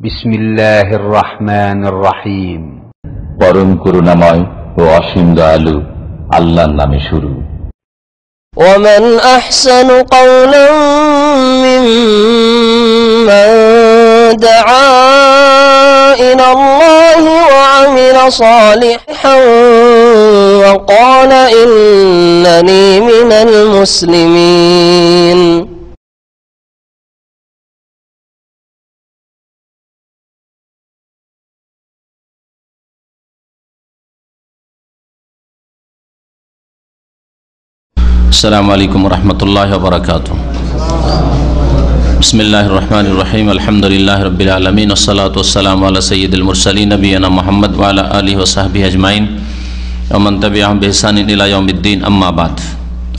বিসমিল্লাহির রহমানির রহিম। পরম করুণাময় ও অসীম দয়ালু আল্লাহর নামে শুরু। ওয়ামান আহসানু কাওলান মিম্মান দাআ ইলাল্লাহি ওয়া আমিলা সালিহান ওয়া ক্বালা ইন্নানী মিনাল মুসলিমিন। আসসালামু আলাইকুম রহমতুল্লাহ বারাকাতুহু। বিসমিল্লাহির রহমানির রহিম। আলহামদুলিল্লাহি রাব্বিল আলামিন ওয়াসসালাতু ওয়াসসালামু আলা সাইয়্যিদিল মুরসালিন নবিয়িনা মুহাম্মদ ওয়া আলা আলিহি ওয়া সাহবিহি আজমাইন ওয়া মান তাবিআহুম বিইহসানিন ইলা ইয়াউমিদ্দিন, আম্মা বাদ।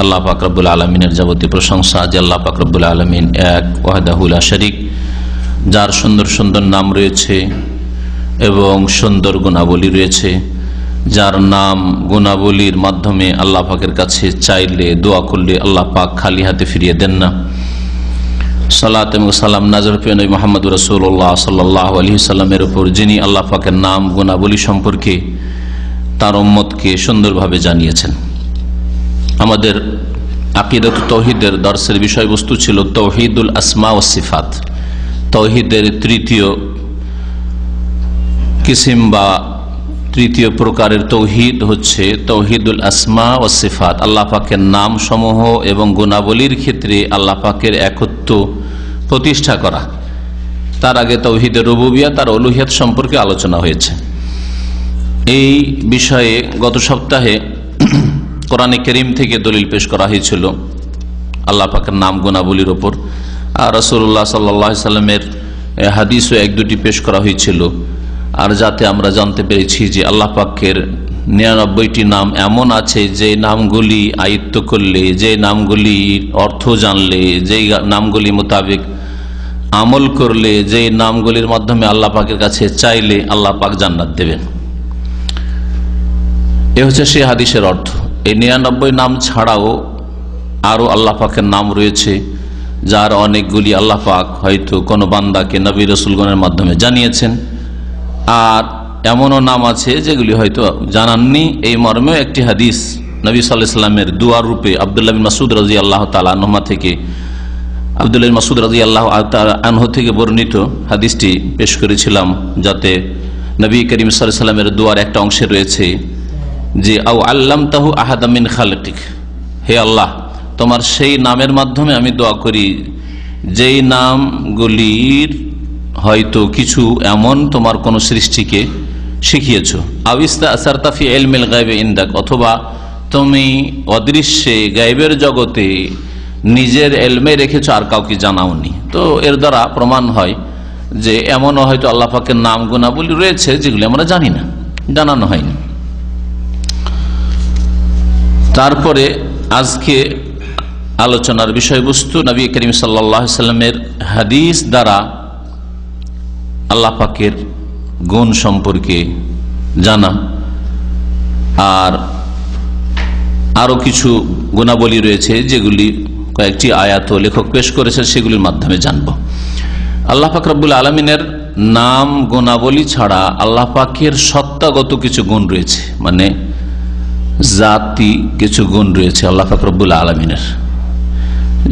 আল্লাহ পাক রব্বুল আলামিনের যাবতীয় প্রশংসা যে আল্লাহ পাক রব্বুল আলামিন এক, ওয়াহদাহু লা শারীক, যার সুন্দর সুন্দর নাম রয়েছে এবং সুন্দর গুণাবলী রয়েছে, যার নাম গুণাবলীর মাধ্যমে আল্লাহ পাকের কাছে চাইলে দোয়া করলে আল্লাহ পাক খালি হাতে ফিরিয়ে দেন না। সালাত এবং সালাম নাযিল প্রিয় নবী মুহাম্মদ রাসূলুল্লাহ সাল্লাল্লাহু আলাইহি সাল্লামের উপর, যিনি আল্লাহ পাকের নাম গুণাবলী সম্পর্কে তার উম্মতকে সুন্দরভাবে জানিয়েছেন। আমাদের আকীদাতুত তাওহীদের দর্সের বিষয়বস্তু ছিল তাওহীদুল আসমা ওয়াস সিফাত। তাওহীদের তৃতীয় কিসিম বা তৃতীয় প্রকারের তৌহিদ হচ্ছে তৌহিদুল আসমা ও সিফাত। আল্লাহ পাকের নাম সমূহ এবং গুণাবলীর ক্ষেত্রে আল্লাহ পাকের একত্ব প্রতিষ্ঠা করা। তার আগে তৌহিদের রুবুবিয়্যাহ, তার উলুহিয়ত সম্পর্কে আলোচনা হয়েছে। এই বিষয়ে গত সপ্তাহে কোরআনে কারীম থেকে দলিল পেশ করা হয়েছিল আল্লাহ পাকের নাম গুণাবলীর ওপর, আর রাসূলুল্লাহ সাল্লাল্লাহু আলাইহি সাল্লামের হাদিসও এক দুটি পেশ করা হয়েছিল। আর যাতে আমরা জানতে পেরেছি যে আল্লাহ পাকের 99টি নাম এমন আছে যে নামগুলি আয়ত্ত করলে, যে নামগুলির অর্থ জানলে, যে নামগুলি মোতাবেক আমল করলে, যে নামগুলির মাধ্যমে আল্লাহ পাকের কাছে চাইলে আল্লাহ পাক জান্নাত দেবেন। এ হচ্ছে সেই হাদিসের অর্থ। এই 99 নাম ছাড়াও আরো আল্লাহ পাকের নাম রয়েছে, যার অনেকগুলি আল্লাহ পাক হয়তো কোনো বান্দাকে নবী রাসূলগণের মাধ্যমে জানিয়েছেন, আর এমনও নাম আছে যেগুলি হয়তো জানাননি। এই মর্মেও একটি হাদিস নবী সাল্লাল্লাহু আলাইহি ওয়াসাল্লামের দুআর রূপে আব্দুল্লাহ বিন মাসউদ রাদিয়াল্লাহু তাআলা আনহু থেকে, আব্দুল্লাহ বিন মাসউদ রাদিয়াল্লাহু তাআলা আনহু থেকে বর্ণিত হাদিসটি পেশ করেছিলাম, যাতে নবী করিম সাল্লাল্লাহু আলাইহি ওয়াসাল্লামের দুআর একটা অংশে রয়েছে যে আও আল্লামতাহু আহাদাম মিন খালিকিক, হে আল্লাহ, তোমার সেই নামের মাধ্যমে আমি দোয়া করি যেই নামগুলির হয়তো কিছু এমন তোমার কোন সৃষ্টিকে শিখিয়েছো। আবিস্তা আসারতা ফি ইলমিল গায়বি ইনদাক, অথবা তুমি অদৃশ্যে গায়বের জগতে নিজের ইলমে রেখেছো আর কাউকে জানাওনি। তো এর দ্বারা প্রমাণ হয় যে এমনও হয়তো আল্লাহ পাকের নাম গুণাবলী রয়েছে যেগুলি আমরা জানি না, জানানো হয়নি। তারপরে আজকে আলোচনার বিষয়বস্তু নবী করিম সাল্লাল্লাহু আলাইহি সাল্লামের হাদিস দ্বারা আল্লাহ পাকের গুণ সম্পর্কে জানা, আর আরো কিছু গুণাবলী রয়েছে যেগুলি কয়েকটি আয়াত লেখক পেশ করেছে, সেগুলির মাধ্যমে জানব। আল্লাহ পাক রব্বুল আলামিনের নাম গুণাবলী ছাড়া আল্লাহ পাকের সত্তাগত কিছু গুণ রয়েছে, মানে জাতি কিছু গুণ রয়েছে আল্লাহ পাক রব্বুল আলামিনের,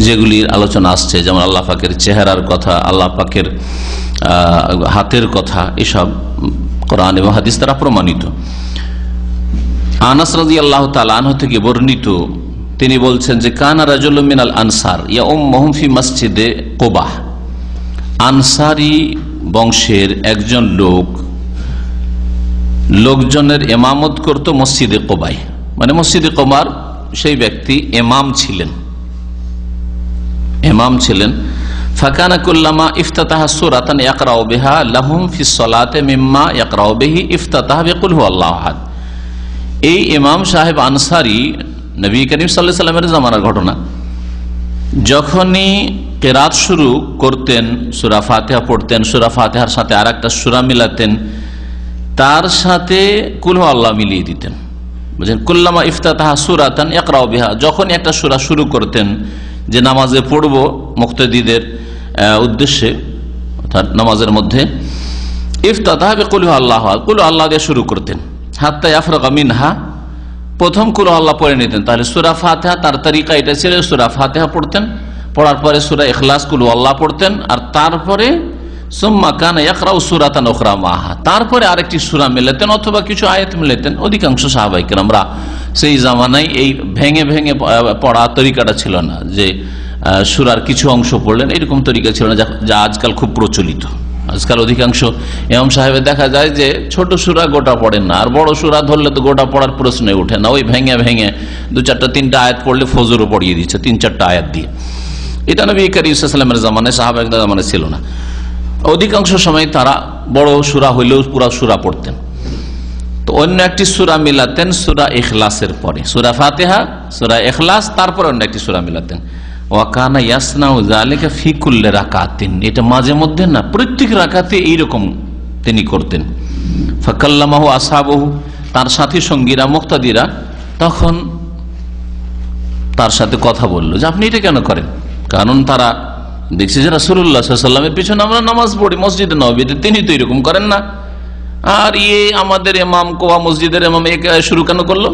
যেগুলির আলোচনা আসছে, যেমন আল্লাহ পাকের চেহারার কথা, আল্লাহ পাকের হাতের কথা, এসব কোরআন এবং হাদিস দ্বারা প্রমাণিত। আনাস রাদিয়াল্লাহু তাআলা আনহু থেকে বর্ণিত, তিনি বলছেন যে কানা রাজুলুম মিনাল আনসার ইয়াউম্মুহুম ফি মসজিদে কুবা, আনসারী বংশের একজন লোকজনের ইমামত করত মসজিদে কুবায়, মানে মসজিদে কুবার সেই ব্যক্তি ইমাম ছিলেন। ফাকানা কুল্লামা ইফতাতাহা সূরাতান ইয়াকরাউ বিহা লাহুম ফিস সালাতি মিম্মা ইয়াকরাউ বিহি ইফতাতাহা বিকুল হুয়াল্লাহু আহাদ। এই ইমাম সাহেব আনসারী নবী করিম সাল্লাল্লাহু আলাইহি সাল্লামের জামানার ঘটনা, যখনই কিরাত শুরু করতেন, সূরা ফাতিহা পড়তেন, সূরা ফাতিহার সাথে আরেকটা সূরা মিলাতেন, তার সাথে কুল হুয়াল্লাহু মিলিয়ে দিতেন। বুঝলেন, কুল্লামা ইফতাতাহা সূরাতান ইয়াকরাউ বিহা, যখন একটা সূরা শুরু করতেন যে নামাজে পড়ব মুক্তাদিদের উদ্দেশ্যে, নামাজের মধ্যে ইফতাতাহ বিকুল আল্লাহ, কুল আল্লাহ দিয়ে শুরু করতেন। হাত্তা ইয়াফরাগা মিনহা, প্রথম কুল আল্লাহ পড়ে নিতেন। তাহলে সূরা ফাতিহা তার তরিকা এটা ছিল, সূরা ফাতিহা পড়তেন, পড়ার পরে সূরা ইখলাস কুল আল্লাহ পড়তেন, আর তারপরে সুম্মা কানা ইয়াকরাউ সূরাতান উখরা মাহা, তারপরে আরেকটি সূরা মিলাতেন অথবা কিছু আয়াত মিলাতেন। অধিকাংশ সাহাবায়ে কেরামরা সেই জামানায় এই ভেঙে ভেঙে পড়া তরিকাটা ছিল না, যে সূরার কিছু অংশ পড়লেন, এরকম তরিকা ছিল না যা আজকাল খুব প্রচলিত। আজকাল অধিকাংশ ইমাম সাহেবের দেখা যায় যে ছোট সূরা গোটা পড়েন না, আর বড় সূরা ধরলে তো গোটা পড়ার প্রশ্নই ওঠে না, ওই ভেঙে ভেঙে 2-4টা 3টা আয়াত পড়লে ফজরও পড়িয়ে দিচ্ছে 3-4টা আয়াত দিয়ে। এটা নবী করিম সাল্লাল্লাহু আলাইহি ওয়াসাল্লামের জামানায়, সাহাবাদের জামানায় ছিল না। অধিকাংশ সময় তারা বড় সূরা হইলেও পুরো সূরা পড়তেন। তো অন্য একটি সূরা মিলাতেন সূরা ইখলাসের পরে, সূরা ফাতিহা, সূরা ইখলাস, তারপর অন্য একটি সূরা মিলাতেন। ওয়া কানা ইয়াসনাউ যালিকা ফি কুল্লি রাকাতিন, এটা মাঝে মধ্যে না, প্রত্যেক রাকাতে এইরকম তিনি করতেন। ফাকাল্লামাহু আসহাবুহু, তার সাথী সঙ্গীরা মুক্তাদিরা তখন তার সাথে কথা বললো যে আপনি এটা কেন করেন? কারণ তারা দেখছি যে রাসূলুল্লাহ সাল্লাল্লাহু আলাইহি ওয়াসাল্লামের পিছনে আমরা নামাজ পড়ি মসজিদে নববীতে, তিনি তো এরকম করেন না, আর আমাদের ইমাম কোয়া মসজিদের ইমাম শুরু কেন করলো?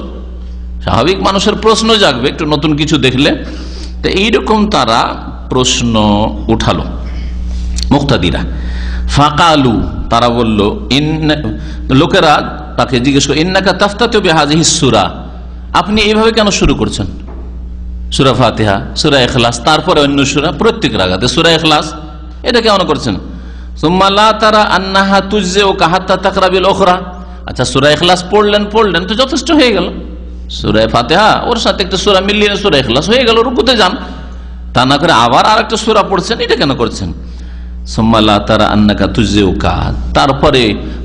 স্বাভাবিক মানুষের প্রশ্ন জাগবে একটু নতুন কিছু দেখলে। তো এইরকম তারা প্রশ্ন উঠালো মুক্তাদিরা। ফাকালু, তারা বলল, লোকেরা তাকে জিজ্ঞেস করে, ইন্নাকা তাফতাতু বিহাযিহিস সূরা, আপনি এইভাবে কেন শুরু করছেন? সূরা ফাতিহা, সূরা ইখলাস, তারপরে অন্য সূরা, প্রত্যেক রাকাতে সূরা ইখলাস, এটা কেন করছেন? সুম্মা লা তারা আন্নাহা তুজজিউকা হাত্তা তাকরা বিল উখরা, আচ্ছা সূরা ইখলাস পড়লেন তো যথেষ্ট হয়ে গেল, সূরা ফাতিহা ওর সাথে একটা সূরা মিলিয়ে সূরা ইখলাস হয়ে গেল, রুকুতে যান। তা না করে আবার আরেকটা সূরা পড়ছেন, এটা কেন করছেন? সুম্মা লা তারা আন্নাকা তুজজিউকা, তারপরে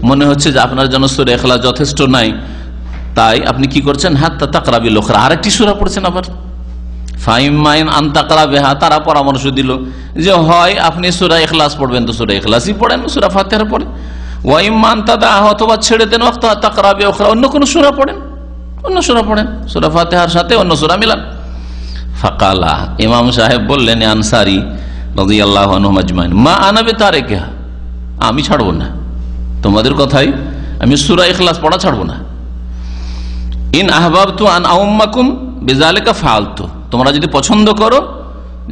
মনে হচ্ছে যে আপনার জন্য সূরা ইখলাস যথেষ্ট নাই, তাই আপনি কি করছেন? হাত্তা তাকরা বিল উখরা, আরেকটি সূরা পড়ছেন আবার। ফাইমাইন আন তাকরা বিহা, তারা পরামর্শ দিল যে হয় আপনি সূরা ইখলাস পড়বেন তো সূরা ইখলাসই পড়েন, সূরা ফাতিহার পড়েন, ওয়া ইম্মা আন তাদা, অথবা ছেড়ে দেন ওয়াক্তা তাকরা বি উখরা, অন্য কোন সূরা পড়েন, অন্য সূরা পড়েন, সূরা ফাতিহার সাথে অন্য সূরা মিলান। ফাকালা, ইমাম সাহেব বললেন আনসারী রাদিয়াল্লাহু আনহুম আজমাইন, মা আনা বিতারিকা, আমি ছাড়বো না তোমাদের কথাই, আমি সূরা ইখলাস পড়া ছাড়বো না। ইন আহবাবতু আন আউম্মাকুম বিযালিকা ফাআলতু, তোমরা যদি পছন্দ করো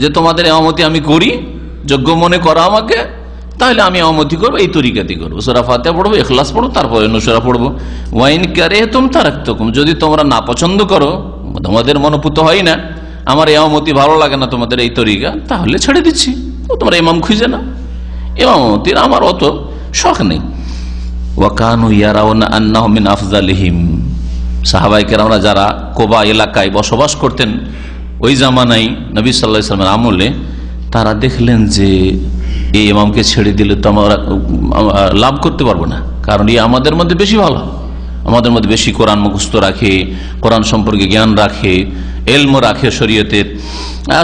যে তোমাদের ইমামতি আমি করি, যোগ্য মনে করো আমাকে, তাহলে আমি ইমামতি করবো, এই তরিকাতেই করবো, সূরা ফাতিহা পড়বো, ইখলাস পড়বো, তারপরে অন্য সূরা পড়বো। ওয়াইন কারিহতুম তারাকতুকুম, যদি তোমরা না পছন্দ করো, তোমাদের মনোপুত হয় না, আমার ইমামতি ভালো লাগে না তোমাদের এই তরিকা, তাহলে ছেড়ে দিচ্ছি, তোমরা ইমাম খুঁজে না, ইমামতির আমার অত শখ নেই। ওয়া কানু ইয়ারাউনা আন্নাহু মিন আফযালিহিম, সাহাবায়ে কেরামরা যারা কোবা এলাকায় বসবাস করতেন ওই জামানায় নবী সাল্লাল্লাহু আলাইহি ওয়াসাল্লামের আমলে, তারা দেখলেন যে এই ইমামকে ছেড়ে দিলে তো আমরা লাভ করতে পারবো না, কারণ আমাদের মধ্যে বেশি ভালো, আমাদের মধ্যে বেশি কোরআন মুখস্থ রাখে, কোরআন সম্পর্কে জ্ঞান রাখে, এলম রাখে শরীয়তের,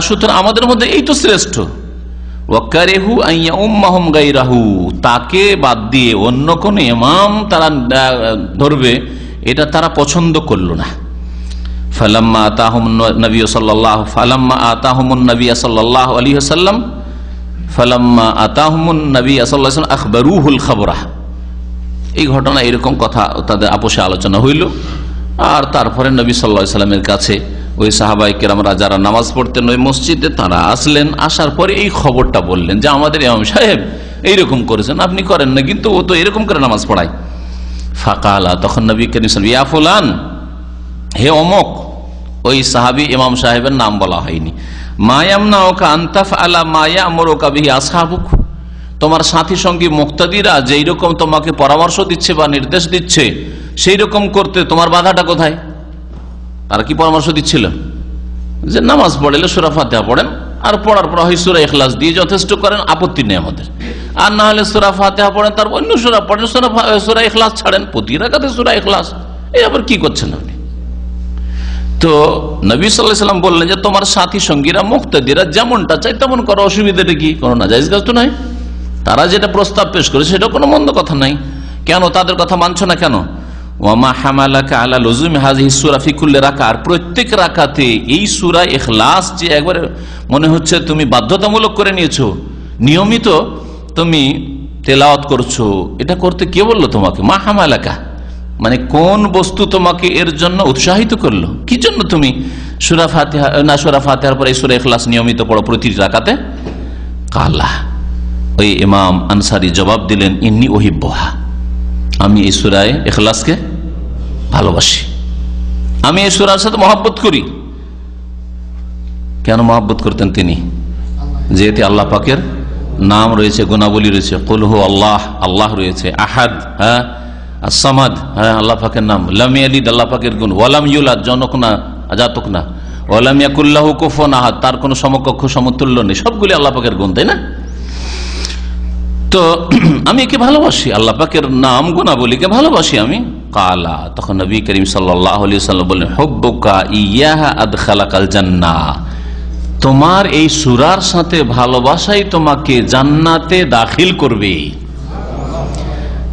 সুতরাং আমাদের মধ্যে এই তো শ্রেষ্ঠ। ওয়াকারিহু আইয়া উম্মাহুম গায়রাহু, তাকে বাদ দিয়ে অন্য কোন ইমাম তারা ধরবে, এটা তারা পছন্দ করলো না। ফালাম্মা আতাহুমুন নবী সাল্লাল্লাহু আলাইহি ওয়াসাল্লাম আখবারুহুল খবরা, এই ঘটনা এরকম কথা তাদের আপোষে আলোচনা হইল। আর তারপরে নবী সাল্লাল্লাহু আলাইহি ওয়াসাল্লামের কাছে ওই সাহাবায়ে কেরামরা যারা নামাজ পড়তেন ওই মসজিদে, তারা আসলেন, আসার পরে এই খবরটা বললেন যে আমাদের ইমাম সাহেব এইরকম করেছেন, আপনি করেন না, কিন্তু ও তো এরকম করে নামাজ পড়ায়। ফাকালা, তখন নবী করিম সাল্লাল্লাহু আলাইহি ওয়াসাল্লাম, ইয়া ফুলান, হে অমুক, ওই সাহাবী ইমাম সাহেবের নাম বলা হয়নি, মা ইয়ামনাউকা আন তাফআলা মা ইয়া'মুরুকা বিহি আসহাবুক, তোমার সাথী সঙ্গী মুক্তাদিরা যেই রকম তোমাকে পরামর্শ দিচ্ছে বা নির্দেশ দিচ্ছে সেই রকম করতে তোমার বাধাটা কোথায়? তারা কি পরামর্শ দিচ্ছিল? যে নামাজ পড়লে সূরা ফাতিহা পড়েন, আর পড়ার পর হয় সূরা ইখলাস দিয়ে যথেষ্ট করেন, আপত্তি নেই আমাদের, আর না হলে সূরা ফাতিহা পড়েন, তারপর অন্য সূরা পড়েন, সূরা ইখলাস ছাড়েন, প্রতি রাকাতে সূরা ইখলাস, এই আবার কি করছেন আপনি? তো নবী সাল্লাল্লাহু আলাইহি ওয়াসাল্লাম বললেন যে তোমার সাথী সঙ্গীরা মুক্তাদিরা যেমনটা চাই তেমন করো, অসুবিধাটা কি? কোনো নাজায়েজ কাজ তো নাই, তারা যেটা প্রস্তাব পেশ করে সেটা কোনো মন্দ কথা নাই, কেন তাদের কথা মানছো না কেন? ওয়ামা হামালাকা আলা লুজুমি হাযিহি সূরা ফি কুল্লি রাকা, আর প্রত্যেক রাকাতে এই সূরা ইখলাস যে একবারে মনে হচ্ছে তুমি বাধ্যতামূলক করে নিয়েছো নিয়মিত, তুমি তেলাওয়াত করছো, এটা করতে কে বললো তোমাকে? মা হামালাকা, মানে কোন বস্তু তোমাকে এর জন্য উৎসাহিত করলো? কি জন্য তুমি সূরা ফাতিহা না সূরা ফাতিহার পরে সূরা ইখলাস নিয়মিত পড়ো প্রতি রাকাতে? কালা, ওই ইমাম আনসারী জবাব দিলেন, ইন্নী উহিব্বুহা, আমি এই সূরা ইখলাসকে ভালোবাসি, আমি এই সূরার সাথে মহব্বত করি। কেন মহব্বত করতেন তিনি? যেহেতু আল্লাহ পাকের নাম রয়েছে, গুণাবলী রয়েছে, কুল হু আল্লাহ, আল্লাহ রয়েছে, আহাদ, হ্যাঁ, as-সামাদ, হ্যাঁ, আল্লাহ পাকের নাম, লাম ইয়ালিদ, আল্লাহ পাকের গুণ, ওয়ালাম ইউলাদ, জনক না, জাতক না, ওয়ালাম ইয়াকুল লাহু কুফুয়ান আহাদ, তার কোনো সমকক্ষ সমতুল্য নেই, সবগুলি আল্লাহ পাকের গুণ, তাই না? তো আমি একে ভালোবাসি, আল্লাহ পাকের নাম গুণাবলীকে ভালোবাসি আমি। কালা, তখন নবী করিম সাল্লাল্লাহু আলাইহি ওয়াসাল্লাম বললেন, হুব্বুকা ইয়্যাহা আদখালাকাল জান্নাহ, তোমার এই সূরার সাথে ভালোবাসাই তোমাকে জান্নাতে দাখিল করবে।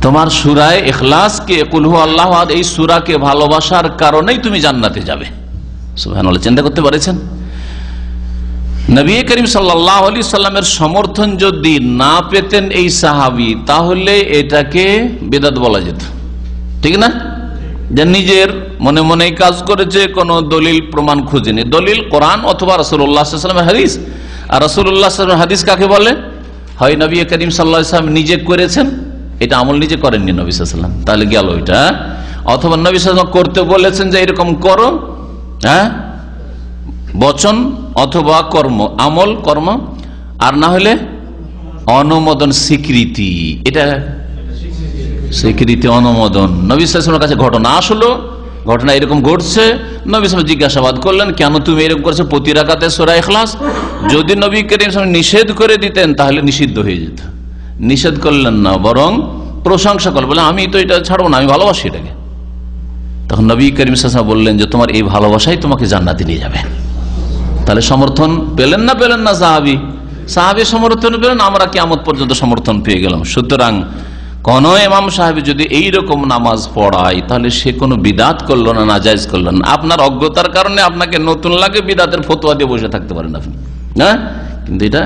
তোমার সূরায়ে ইখলাসকে, কুল হু আল্লাহু আহাদ, এই সূরাকে ভালোবাসার কারণেই তুমি জান্নাতে যাবে। সুবহানাল্লাহ, চিন্তা করতে পারছেন? নবী করিম সাল্লাল্লাহু আলাইহি সাল্লামের সমর্থন যদি না পেতেন এই সাহাবী, তাহলে এটাকে বিদআত বলা যেত, ঠিক না? যে নিজের মনে মনেই কাজ করেছে, কোন দলিল প্রমাণ খুঁজেনি। দলিল কোরআন অথবা রাসূলুল্লাহ সাল্লাল্লাহু আলাইহি ওয়াসাল্লামের হাদিস। আর রাসূলুল্লাহ সাল্লাল্লাহু আলাইহি ওয়াসাল্লামের হাদিস কাকে বলে? হয় নবী করিম সাল্লাল্লাহু আলাইহি ওয়াসাল্লাম নিজে করেছেন, এটা আমল নিজে করেননি নবী সাল্লাল্লাহু আলাইহি ওয়াসাল্লাম, তাহলে গেল ওইটা। অথবা নবী সাল্লাল্লাহু আলাইহি ওয়াসাল্লাম করতে বলেছেন যে এরকম করো, হ্যাঁ, বচন অথবা কর্ম, আমল কর্ম, আর না হলে অনুমোদন, স্বীকৃতি, এটা স্বীকৃতি, অনুমোদন। নবী সাল্লাল্লাহু আলাইহি ওয়াসাল্লামের কাছে ঘটনা আসলো, ঘটনা এরকম ঘটছে, নবী সাল্লাল্লাহু আলাইহি ওয়াসাল্লাম জিজ্ঞাসাবাদ করলেন, কেন তুমি এরকম করছো প্রতি রাকাতে সূরা ইখলাস? যদি নবী করিম সাল্লাল্লাহু আলাইহি ওয়াসাল্লাম নিষেধ করে দিতেন তাহলে নিষিদ্ধ হয়ে যেত। নিষেধ করলেন না, বরং প্রশংসা করলেন, বলে আমি তো এটা ছাড়বো না, আমি ভালোবাসি এটাকে। তখন নবী করিম সাল্লাল্লাহু আলাইহি ওয়াসাল্লাম বললেন যে তোমার এই ভালোবাসাই তোমাকে জান্নাতে নিয়ে যাবে। তাহলে সমর্থন পেলেন না সাহাবী সমর্থন পেলেন, আমরা কিয়ামত পর্যন্ত সমর্থন পেয়ে গেলাম। সুতরাং কোন ইমাম সাহেব যদি এইরকম নামাজ পড়ায়, তাহলে সে কোনো বিদআত করলো না, নাজায়েজ করলো না। আপনার অজ্ঞতার কারণে আপনাকে নতুন লাগে, বিদআতের ফতোয়া দিয়ে বসে থাকতে পারেন আপনি, হ্যাঁ, কিন্তু এটা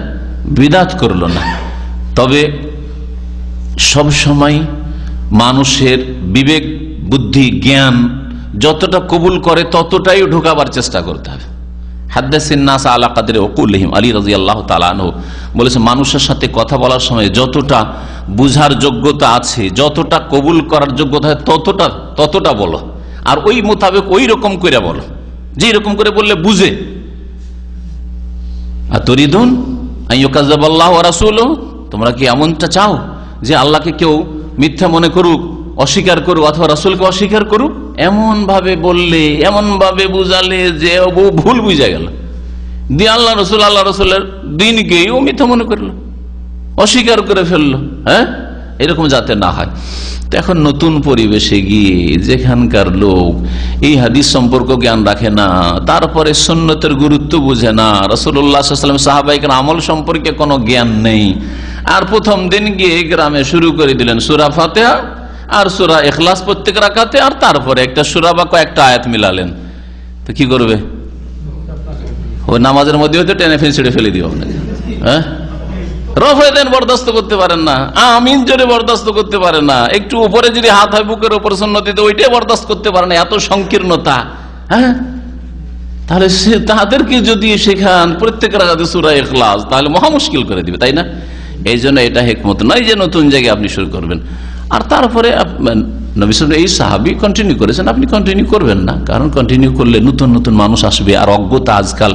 বিদআত করলো না। তবে সব সময় মানুষের বিবেক, বুদ্ধি, জ্ঞান যতটা কবুল করে ততটাই ঢোকাবার চেষ্টা করতে হবে। হাদ্দাসিন নাস আলা কাদরি উকুলিহিম, আলী রাদিয়াল্লাহু তাআলা আনহু বলেছেন, মানুষের সাথে কথা বলার সময় যতটা বুঝার যোগ্যতা আছে, যতটা কবুল করার যোগ্যতা হয়, ততটা বলো, আর ওই মোতাবেক ওই রকম করে বলো, যে রকম করে বললে বুঝে। আতুরিদুন আইয়ুকাযযাবাল্লাহু ওয়া রাসূলুহু, তোমরা কি এমনটা চাও যে আল্লাহকে কেউ মিথ্যা মনে করুক, অস্বীকার করুক, অথবা রাসূলকে অস্বীকার করুক? এমন ভাবে বললে, এমন ভাবে বুঝালে যে ভুল বুঝা গেল, দিয়ে আল্লাহ রসুলের দিনকেই ও মিথ্যা মনে করলো, অস্বীকার করে ফেললো। হ্যাঁ, এরকম যাতে না হয়। তো এখন নতুন পরিবেশে গিয়ে যেখানকার লোক এই হাদিস সম্পর্ক জ্ঞান রাখে না, তারপরে সুন্নতের গুরুত্ব বুঝে না, রাসূলুল্লাহ সাল্লাল্লাহু আলাইহি ওয়াসাল্লাম সাহাবায়ে আমল সম্পর্কে কোনো জ্ঞান নেই, আর প্রথম দিন গিয়ে গ্রামে শুরু করে দিলেন সূরা ফাতিহা আর সূরা ইখলাস প্রত্যেক রাকাতে, আর তারপরে একটা সূরা বা কয়েকটা আয়াত মিলালেন, তো কি করবে? ওই নামাজের মধ্যে হয়তো টেনে ফেলে ফেলে দিও আপনাকে। হ্যাঁ, রফে দেন বরদাস্ত করতে পারেন না, আমিন জোরে বরদাস্ত করতে পারেন না, একটু উপরে যদি হাত হয় বুকের উপর সুন্নতিতে, ওইটাই বরদাস্ত করতে পারে না, এত সংকীর্ণতা। হ্যাঁ, তাহলে তাদেরকে যদি শেখান প্রত্যেক রাকাতে সূরা ইখলাস, তাহলে মহা মুশকিল করে দিবে, তাই না? এই জন্য এটা হিকমত নয় যে নতুন জায়গায় আপনি শুরু করবেন। আর তারপরে নবী সাল্লাল্লাহু এই সাহাবী কন্টিনিউ করেছেন, আপনি কন্টিনিউ করবেন না, কারণ কন্টিনিউ করলে নতুন নতুন মানুষ আসবে, আর অজ্ঞতা আজকাল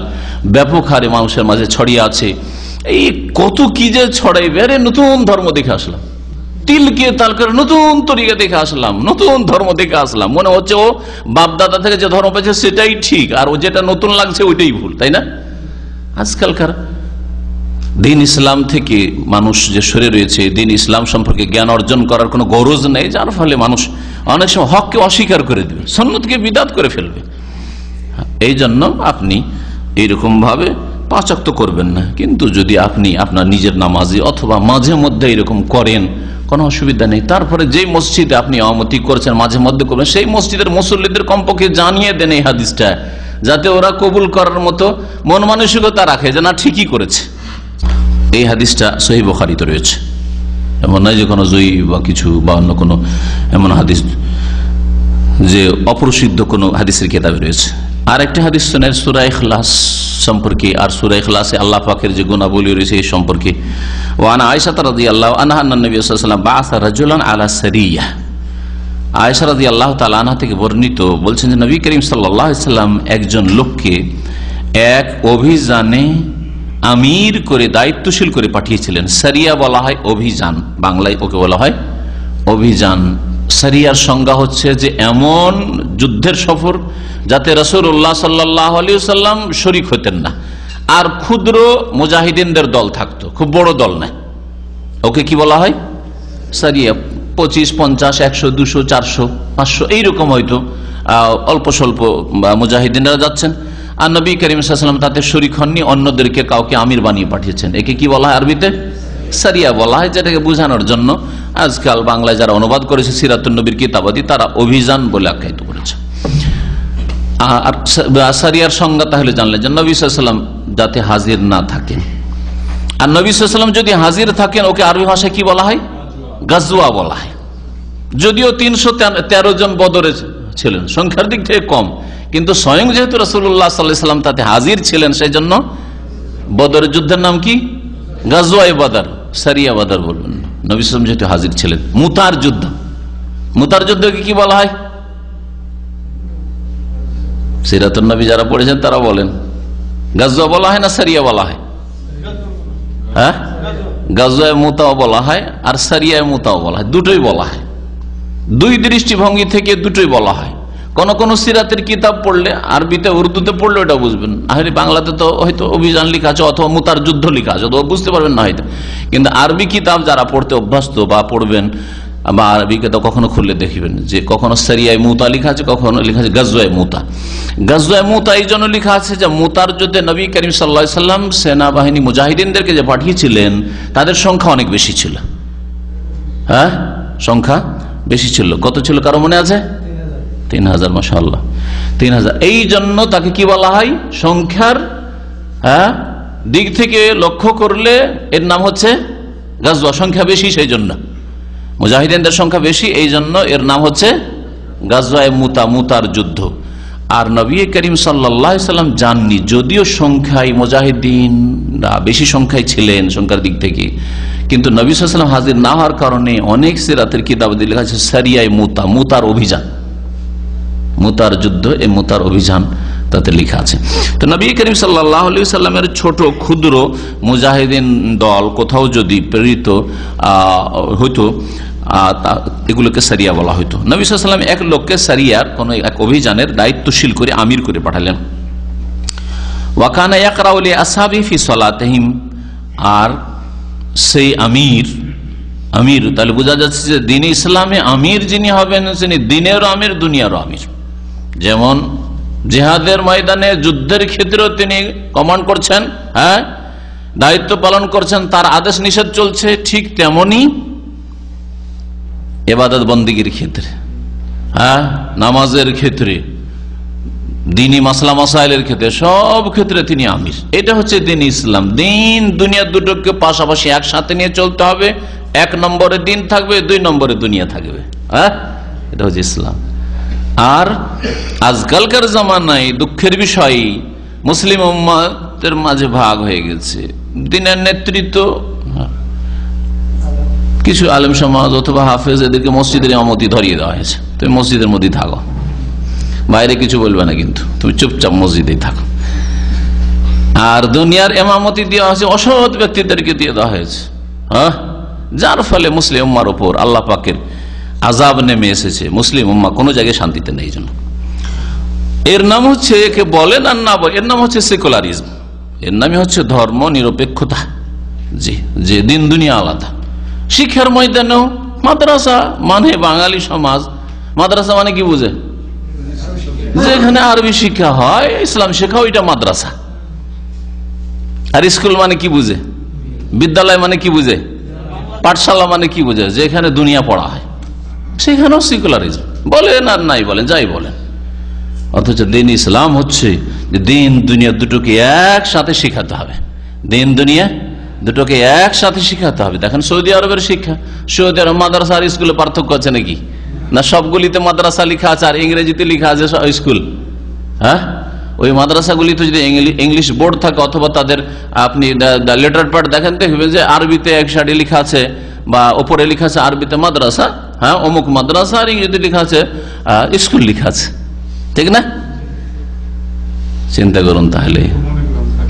ব্যাপক হারে মানুষের মাঝে ছড়িয়ে আছে। এই কত কি যে ছড়াইবে, আরে নতুন ধর্ম দেখে আসলাম, তিলকে তাল করে নতুন তরিকা দেখে আসলাম, নতুন ধর্ম দেখে আসলাম, মনে হচ্ছে ও বাপদাদা থেকে যে ধর্ম পেয়েছে সেটাই ঠিক, আর ও যেটা নতুন লাগছে ওইটাই ভুল, তাই না? আজকালকার দিন ইসলাম থেকে মানুষ যে সরে রয়েছে, দিন ইসলাম সম্পর্কে জ্ঞান অর্জন করার কোনো গরজ নেই, যার ফলে মানুষ অনেক সময় হককে অস্বীকার করে দেবে, সুন্নতকে বিদআত করে ফেলবে। এই জন্য আপনি এইরকম ভাবে 5 ওয়াক্ত করবেন না, কিন্তু যদি আপনি আপনার নিজের নামাজে অথবা মাঝে মধ্যে এরকম করেন, কোনো অসুবিধা নেই। তারপরে যেই মসজিদে আপনি ইমামতি করছেন মাঝে মধ্যে করবেন, সেই মসজিদের মুসল্লিদের কমপক্ষে জানিয়ে দেন এই হাদিসটা, যাতে ওরা কবুল করার মতো মন মানসিকতা রাখে যে না ঠিকই করেছে। এই হাদিসটা সহিহ বুখারীতে রয়েছে। এমন নয় যে কোনো জয়ী বা কিছু বা অন্য কোনো এমন হাদিস যে অপ্রসিদ্ধ কোনো হাদিসের কিতাবে রয়েছে। আর একটি হাদিস শোনেন সূরা ইখলাস সম্পর্কে, আর সূরা ইখলাসে আল্লাহ পাকের যে গুণাবলী রয়েছে এই সম্পর্কে। ওয়ান আয়েশা রাদিয়াল্লাহু আনহা আন্না নবী সাল্লাল্লাহু আলাইহি ওয়াসাল্লাম বাআসা রাজুলান আলা সারিয়া। আয়েশা রাদিয়াল্লাহু তাআলা আনহা থেকে বর্ণিত, বলছেন যে নবী করিম সাল্লাল্লাহু আলাইহি ওয়াসাল্লাম একজন লোককে এক অভিযানে আমির করে দায়িত্বশীল করে পাঠিয়েছিলেন। সারিয়া বলা হয় অভিযান, বাংলায় ওকে বলা হয় অভিযান। সারিয়ার সংজ্ঞা হচ্ছে যে এমন যুদ্ধের সফর যাতে রাসূলুল্লাহ সাল্লাল্লাহু আলাইহি ওয়াসাল্লাম শরীক হতেন না, আর ক্ষুদ্র মুজাহিদিনদের দল থাকতো, খুব বড় দল নয়। ওকে কি বলা হয়? সারিয়া। 25, 50, 100, 200, 400, 500 এইরকম হয়তো অল্প স্বল্প মুজাহিদিনরা যাচ্ছেন, আর নবী করিম সাল্লাল্লাহু আলাইহি ওয়াসাল্লাম তাতে শরীক হননি, অন্যদেরকে কাউকে আমির বানিয়ে পাঠিয়েছেন। একে কি বলা হয় আরবিতে? সারিয়া বলা হয়, যেটাকে বোঝানোর জন্য আজকাল বাংলায় যারা অনুবাদ করেছে সিরাতুন নবীর কিতাবাদি তারা অভিযান বলে আখ্যায়িত করেছে। আর সারিয়ার সংজ্ঞা তাহলে জানলেন যে নবী সাল্লাল্লাহু আলাইহি ওয়াসাল্লাম যাতে হাজির না থাকেন, আর নবী সাল্লাল্লাহু আলাইহি ওয়াসাল্লাম যদি হাজির থাকেন ওকে আরবি ভাষায় কি বলা হয়? গাজওয়া বলা হয়। যদিও 313 জন বদরে ছিলেন, সংখ্যার দিক থেকে কম, কিন্তু স্বয়ং যেহেতু রাসূলুল্লাহ সাল্লাল্লাহু আলাইহি ওয়াসাল্লাম তাতে হাজির ছিলেন, সেই জন্য বদরের যুদ্ধের নাম কি? গাজওয়ায়ে বদর, সারিয়া বদর বলবেন। নবী সাল্লাল্লাহু আলাইহি ওয়াসাল্লাম যেহেতু হাজির ছিলেন। মুতার যুদ্ধ, মুতার যুদ্ধকে কি বলা হয়? সিরাতুন নবী যারা পড়েছেন তারা বলেন গাজওয়া বলা হয় না সারিয়া বলা হয়? হ্যাঁ, গাজওয়ায়ে মুতাও বলা হয় আর সারিয়ায়ে মুতাও বলা হয়, দুটোই বলা হয়। দুই দৃষ্টিভঙ্গি থেকে দুটোই বলা হয়। কোন কোন সিরাতের কিতাব পড়লে, আরবিতে উর্দুতে পড়লে ওটা বুঝবেন, আর বাংলাতে তো হয়তো অভিযান লেখা আছে অথবা মুতার যুদ্ধ লেখা আছে, তো বুঝতে পারবেন না হয়তো। কিন্তু আরবি কিতাব যারা পড়তে অভ্যস্ত বা পড়বেন, বা আরবি কিতাব কখনো খুললে দেখবেন যে কখনো সারিয়ায়ে মুতা লেখা আছে, কখনো লেখা আছে গাজওয়ায়ে মুতা। গাজওয়ায়ে মুতা এই জন্য লেখা আছে যে মুতার যুদ্ধে নবী করিম সাল্লাল্লাহু আলাইহি ওয়াসাল্লাম সেনাবাহিনী মুজাহিদিনদেরকে যে পাঠিয়েছিলেন তাদের সংখ্যা অনেক বেশি ছিল। হ্যাঁ, সংখ্যা বেশি ছিল। কত ছিল কারো মনে আছে? 3000। মাশাআল্লাহ, 3000। এই জন্য তাকে কি বলা হয়? সংখ্যার দিক থেকে লক্ষ্য করলে এর নাম হচ্ছে গাজওয়া। সংখ্যা বেশি, সেই জন্য মুজাহিদিনদের সংখ্যা বেশি, এই জন্য এর নাম হচ্ছে গাজওয়ায়ে মুতা, মুতার যুদ্ধ। আর নবী করিম সাল্লাল্লাহু আলাইহি ওয়াসাল্লাম যাননি, যদিও সংখ্যায় মুজাহিদিনরা বেশি সংখ্যায় ছিলেন সংখ্যার দিক থেকে, কিন্তু নবী সাল্লাল্লাহু আলাইহি ওয়াসাল্লাম হাজির না হওয়ার কারণে অনেক সিরাতের কিতাবে লেখা আছে সারিয়ায়ে মুতা, মুতার অভিযান, মুতার যুদ্ধ, এই মুতার অভিযান তাতে লেখা আছে। তো নবী করিম সাল্লাল্লাহু আলাইহি ওয়াসাল্লামের ছোট ক্ষুদ্র মুজাহিদিন দল কোথাও যদি প্রেরিত হইতো, এগুলোকে সারিয়া বলা হইতো। নবী সাল্লাল্লাহু আলাইহি ওয়াসাল্লাম এক লোককে সারিয়ার কোন এক অভিযানের দায়িত্বশীল করে আমির করে পাঠালেন। ওয়া কানা ইয়াকরাউ লি আসহাবি ফি সালাতিহিম, আর সেই আমির তাহলে বোঝা যাচ্ছে যে দ্বীন ইসলামে আমির যিনি হবেন তিনি দ্বীনেরও আমির, দুনিয়ারও আমির। যেমন জিহাদের ময়দানে যুদ্ধের ক্ষেত্রেও তিনি কমান্ড করছেন, হ্যাঁ, দায়িত্ব পালন করছেন, তার আদেশ নিষেধ চলছে, ঠিক তেমনি ইবাদত বন্দেগীর ক্ষেত্রে, হ্যাঁ, নামাজের ক্ষেত্রে, দ্বীনি মাসলা মাসাইলের ক্ষেত্রে, সব ক্ষেত্রে তিনি আমির। এটা হচ্ছে দ্বীন ইসলাম। দ্বীন দুনিয়া দুটোকে পাশাপাশি একসাথে নিয়ে চলতে হবে। 1 নম্বরে দ্বীন থাকবে, 2 নম্বরে দুনিয়া থাকবে, হ্যাঁ, এটা হচ্ছে ইসলাম। আর আজকালকার জামানায় দুঃখের বিষয় মুসলিম উম্মতের মাঝে ভাগ হয়ে গেছে। দ্বীনের নেতৃত্ব কিছু আলেম সমাজ অথবা হাফেজ, এদেরকে মসজিদের ইমামতি ধরিয়ে দেওয়া হয়েছে। তুমি মসজিদের মধ্যে থাকো, বাইরে কিছু বলবে না, কিন্তু তুমি চুপচাপ মসজিদেই থাকো। আর দুনিয়ার ইমামতি দেওয়া হয়েছে অসৎ ব্যক্তিদেরকে দিয়ে দেওয়া হয়েছে, হ্যাঁ, যার ফলে মুসলিম উম্মার উপর আল্লাহ পাকের আযাব নেমে এসেছে। মুসলিম উম্মাহ কোনো জায়গায় শান্তিতে নেই। জন্য এর নাম হচ্ছে, একে বলেন আর না বলেন, এর নাম হচ্ছে সেকুলারিজম, এর নামই হচ্ছে ধর্ম নিরপেক্ষতা। জি, যে দিন দুনিয়া আলাদা। শিক্ষার ময়দানেও মাদ্রাসা মানে বাঙালি সমাজ, মাদ্রাসা মানে কি বুঝে? যেখানে আরবি শিক্ষা হয়, ইসলাম শেখা, ওইটা মাদ্রাসা। আর স্কুল মানে কি বুঝে? বিদ্যালয় মানে কি বুঝে? পাঠশালা মানে কি বুঝে? যেখানে দুনিয়া পড়া হয়, সেখানেও সেকুলারিজম বলেন আর নাই বলেন, যাই বলেন। অথচ দিন ইসলাম হচ্ছে যে দিন দুনিয়া দুটোকে একসাথে শেখাতে হবে। দিন দুনিয়া দুটোকে একসাথে শিখাতে হবে। দেখেন সৌদি আরবের শিক্ষা, সৌদি আরব মাদ্রাসা আর স্কুলে পার্থক্য আছে নাকি? না সবগুলিতে মাদ্রাসা লেখা আছে আর ইংরেজিতে লেখা আছে স্কুল? হ্যাঁ, ওই মাদ্রাসাগুলিতে যদি ইংলিশ বোর্ড থাকে অথবা তাদের আপনি লেটার প্যাড দেখেন, দেখবেন যে আরবিতে এক সাইডে লেখা আছে বা ওপরে লেখা আছে আরবিতে মাদ্রাসা, হ্যাঁ অমুক মাদ্রাসা, আর ইংরেজিতে লেখা আছে স্কুল লেখা আছে, ঠিক না? চিন্তা করুন তাহলে,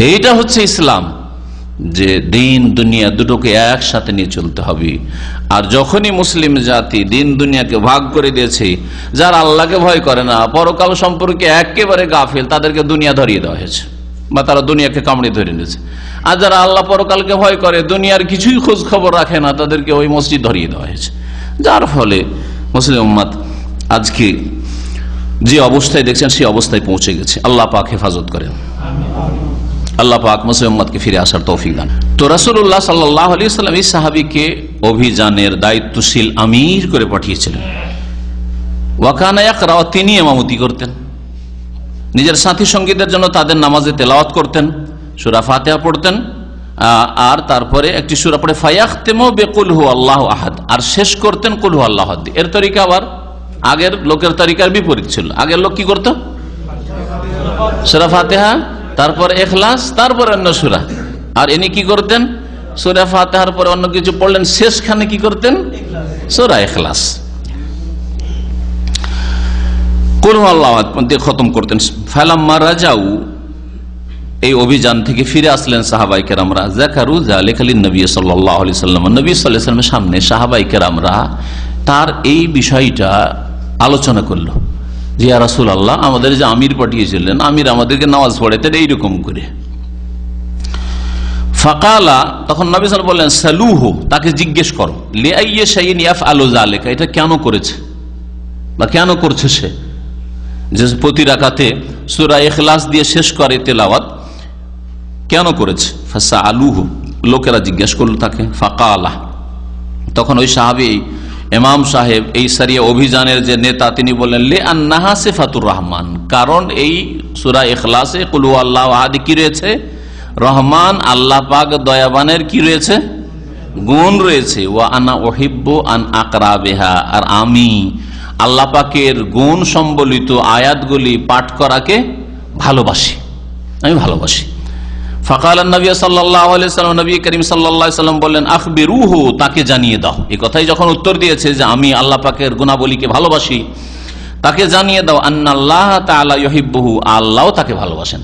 এইটা হচ্ছে ইসলাম, যে দিন দুনিয়া দুটোকে একসাথে নিয়ে চলতে হবে। আর যখনই মুসলিম জাতি দিন দুনিয়াকে ভাগ করে দিয়েছে, যারা আল্লাহকে ভয় করে না, পরকাল সম্পর্কে একেবারে গাফিল, তাদেরকে দুনিয়া ধরিয়ে দেওয়া হয়েছে বা তারা দুনিয়াকে কামড়ে ধরে নিয়েছে। আর যারা আল্লাহ পরকালকে ভয় করে, দুনিয়ার কিছুই খোঁজ খবর রাখে না, তাদেরকে ওই মসজিদ ধরিয়ে দেওয়া হয়েছে। যার ফলে মুসলিম উম্মাত আজকে যে অবস্থায় দেখছেন সেই অবস্থায় পৌঁছে গেছে। আল্লাহ পাক হেফাজত করেন, আল্লাহ পাক মুসলিম উম্মতকে ফিরে আসার তৌফিক দান। তো রাসূলুল্লাহ সাল্লাল্লাহু আলাইহি ওয়াসাল্লাম এই সাহাবীকে অভিযানের দায়িত্বশীল আমির করে পাঠিয়েছিলেন। ওয়া কানা ইয়াকরা, তিনি ইমামতি করতেন, নিজের সাথী সঙ্গীদের জন্য তাদের নামাজে তেলাওয়াত করতেন, সূরা ফাতিহা পড়তেন, আর তারপরে একটি সূরা পড়ে ফায়াখতিমু বিকুল হুয়াল্লাহু আহাদ, আর শেষ করতেন কুল হুয়াল্লাহু আহাদ। এর তরিকা আবার আগের লোকের তরিকার বিপরীত ছিল। আগের লোক কি করত? সূরা ফাতিহা, তারপর ইখলাস, তারপর অন্য সূরা। আর ইনি কি করতেন? সূরা ফাতিহার পরে অন্য কিছু পড়লেন, শেষখানে কি করতেন? সূরা ইখলাস, কুল হুয়াল্লাহু আহাদ দিয়ে খতম করতেন। ফালাম্মা রাজাউ, এই অভিযান থেকে ফিরে আসলেন সাহাবায়ে কেরামরা, যাকারু যালিকা লিন-নবী সাল্লাল্লাহু আলাইহি ওয়াসাল্লাম, নবী সাল্লাল্লাহু আলাইহি ওয়াসাল্লামের সামনে সাহাবায়ে কেরামরা তার এই বিষয়টা আলোচনা করলো যে ইয়া রাসূলুল্লাহ, আমাদের যে আমির পাঠিয়েছিলেন, আমির আমাদেরকে নামাজ পড়াতেন এইরকম করে। ফাকালা, তখন নবী সাল্লাল্লাহু আলাইহি ওয়াসাল্লাম বললেন সালুহু, তাকে জিজ্ঞেস করো, লিআইয়ি শাইইন ইয়াফআলু যালিকা, এটা কেন করেছে বা কেন করছে সে, যে প্রতি রাকাতে সূরা ইখলাস দিয়ে শেষ করে তেলাওয়াত, কেন করেছে? ফাসালুহু, লোকেরা জিজ্ঞেস করলো তাকে। ফাকালা, তখন ওই সাহাবী ইমাম সাহেব, এই সারিয়া অভিযানের যে নেতা, তিনি বললেন লিআন্নাহা সিফাতুর রহমান, কারণ এই সূরা ইখলাসে কুল হুয়াল্লাহু আহাদ কি রয়েছে? রহমান, আল্লাহ পাক দয়াবানের কি রয়েছে? গুণ রয়েছে। ওয়া আনা উহিব্বু আন আকরা বিহা, আর আমি আল্লাহ পাকের গুণ সম্বলিত আয়াতগুলি পাঠ করাকে ভালোবাসি, আমি ভালোবাসি। ফাকাল নবী সাল্লাল্লাহু আলাইহি ওয়াসাল্লাম, নবী করিম সাল্লাল্লাহু আলাইহি ওয়াসাল্লাম বললেন আখবিরুহু, তাকে জানিয়ে দাও। এই কথাই যখন উত্তর দিয়েছে যে আমি আল্লাহ পাকের গুণাবলীকে ভালোবাসি, তাকে জানিয়ে দাও আন্নাল্লাহ তাআলা ইউহিব্বুহু, আল্লাহও তাকে ভালোবাসেন,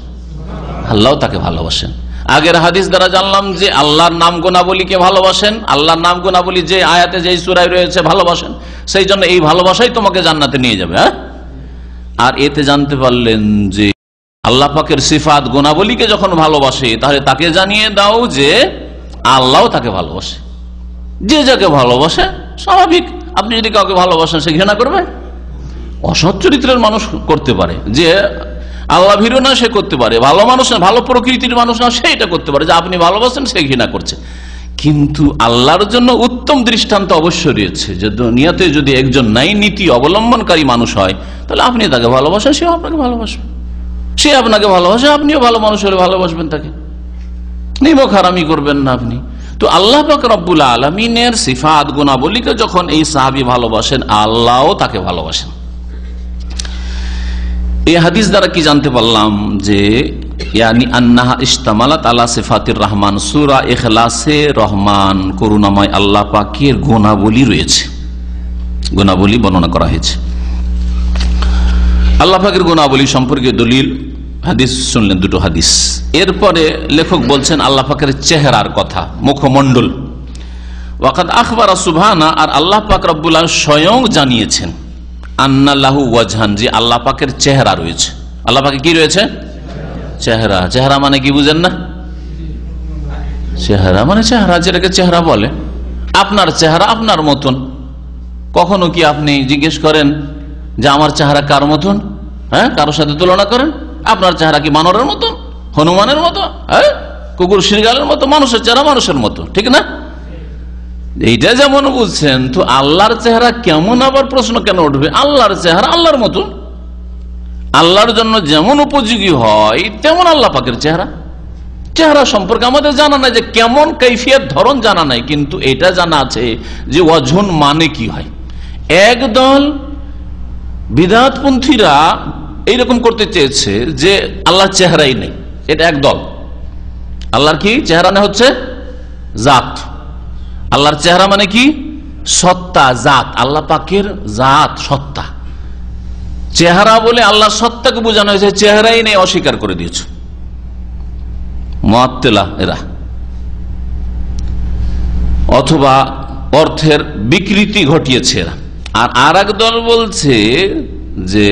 আল্লাহও তাকে ভালোবাসেন। আগের হাদিস দ্বারা জানলাম যে আল্লাহর নাম গুণাবলীকে ভালোবাসেন, আল্লাহর নাম গুণাবলী যে আয়াতে যেই সূরায় রয়েছে ভালোবাসেন, সেই জন্য এই ভালোবাসাই তোমাকে জান্নাতে নিয়ে যাবে। হ্যাঁ, আর এতে জানতে পারলেন যে আল্লাহ পাকের সিফাত গুণাবলীকে যখন ভালোবাসে, তাহলে তাকে জানিয়ে দাও যে আল্লাহও তাকে ভালোবাসে। যে যাকে ভালোবাসে স্বাভাবিক, আপনি যদি কাউকে ভালোবাসেন সে ঘৃণা করবে? অসৎ চরিত্রের মানুষ করতে পারে, যে আল্লাহ ভীরু না সে করতে পারে, ভালো মানুষ না, ভালো প্রকৃতির মানুষ না সে এটা করতে পারে, যে আপনি ভালোবাসেন সে ঘৃণা করছে। কিন্তু আল্লাহর জন্য উত্তম দৃষ্টান্ত অবশ্যই রয়েছে, যে দুনিয়াতে যদি একজন ন্যায় নীতি অবলম্বনকারী মানুষ হয়, তাহলে আপনি তাকে ভালোবাসেন, সেও আপনাকে ভালোবাসবে, সে আপনাকে ভালোবাসে, আপনিও ভালো মানুষ হলে ভালোবাসবেন তাকে, নিমক হারামি করবেন না আপনি। তো আল্লাহ পাক রব্বুল আলামিনের সিফাত গুণাবলীকে যখন এই সাহাবী ভালোবাসেন, আল্লাহও তাকে ভালোবাসেন। এই হাদিস দ্বারা কি জানতে পারলাম? যে ইয়ানি আন্নাহা ইশতামালাত আলা সিফাতির রহমান, সূরা ইখলাসে রহমান করুণাময় আল্লাহ পাকের গুণাবলী রয়েছে, গুণাবলী বর্ণনা করা হয়েছে। আল্লাহ পাকের গুণাবলী সম্পর্কে দলিল হাদিস শুনলেন, দুটো হাদিস। এরপরে লেখক বলছেন আল্লাহ পাকের চেহারার কথা, মুখমণ্ডল। ওয়াকাদ আখবারা সুবহানা, আর আল্লাহ পাক রব্বুল আলামিন স্বয়ং জানিয়েছেন আন্না লাহু ওয়াজহান, যে আল্লাহ পাকের চেহারা রয়েছে। আল্লাহ পাকে কি রয়েছে? চেহারা। চেহারা মানে কি বুঝেন না? চেহারা মানে চেহারা, যেটাকে চেহারা বলে। আপনার চেহারা আপনার মতন। কখনো কি আপনি জিজ্ঞেস করেন যে আমার চেহারা কার মতন? হ্যাঁ, কারোর সাথে তুলনা করেন? আপনার চেহারা কি বানরের মতো, হনুমানের মতো, হ্যাঁ, কুকুর শৃগালের মতো? মানুষের চেহারা মানুষের মতো, ঠিক না? এইটা যেমন বুঝছেন, তো আল্লাহর চেহারা কেমন, আবার প্রশ্ন কেন উঠবে? আল্লাহর চেহারা আল্লাহর মতো, আল্লাহর জন্য যেমন উপযোগী হয় তেমন আল্লাহ পাকের চেহারা। চেহারা সম্পর্কে আমাদের জানা নাই, যে কেমন কৈফিয়ত ধরন জানা নাই, কিন্তু এটা জানা আছে যে ওয়াজহুন মানে কি হয়। একদল বিদআতপন্থীরা এইরকম করতে চেয়েছে যে আল্লাহর চেহারাই নেই, এটা একদল। আল্লাহর কি চেহারা না হচ্ছে জাত। আল্লাহর চেহারা মানে কি? সত্তা, জাত। আল্লাহ পাকের জাত সত্তা। চেহারা বলে আল্লাহ সত্তাকে বোঝানো হয়েছে, চেহারাই নেই অস্বীকার করে দিয়েছে মুআত্তিলা এরা। অথবা অর্থের বিকৃতি ঘটিয়েছে এরা। আর এক দল বলছে যে